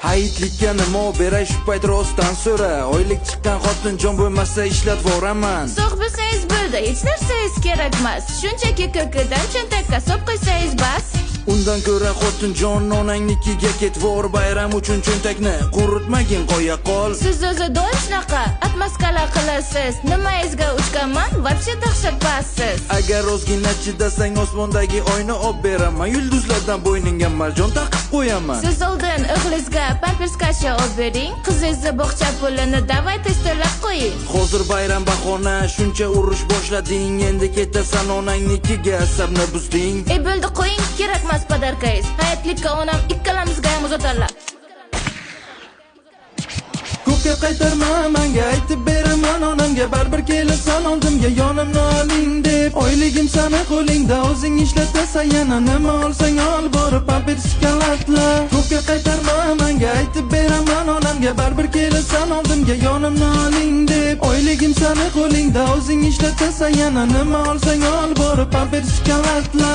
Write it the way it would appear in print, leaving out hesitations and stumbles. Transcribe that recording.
Hayitlikka nima beray shu payt rostdan so'ra. Oylik chiqqan xotinjon bo'lmasa ishlatvораman. Sog' bo'lsangiz bo'ldi, hech narsangiz kerak emas. Shunchaki ko'kidan cho'ntakka solib qo'ysangiz bas. Undan ko'ra xotinjon onangnikiga ketvor, bayram uchun cho'ntakni quritmagin qo'ya qol. Siz o'zi doim shunaqa atmaskalar qilasiz. Nimangizga uchganman, вообще dahshat passiz. Agar ozgina chidasang osmondagi oyni olib beraman. Yulduzlardan bo'yningga marjon taqib qo'yaman. Siz oldin o'g'lingizga pampers kasha olib bering. Qizingizni bog'cha pulini davay tezlab qo'ying. Hozir bayram bahona, shuncha urush boshlading. Endi ketasan onangnikiga, asabni buzding. Bo'ldi qo'ying, kerakmas padarkangiz. Hayitlikka onam ikkalamizga ham uzatadilar. Ko'kka qaytarma, menga aytib beraman onamga, baribir kelasan oldimga yonimni oling deb. Oyligim sani qo'lingda, o'zing ishlatasan yana nima olsang ol, borib pampers kalatla. Ko'kka qaytarma, menga aytib beraman onamga, baribir kelasan oldimga yonimni oling deb. Oyligim sani qo'lingda, o'zing ishlatasan yana nima olsang ol, borib pampers kalatla.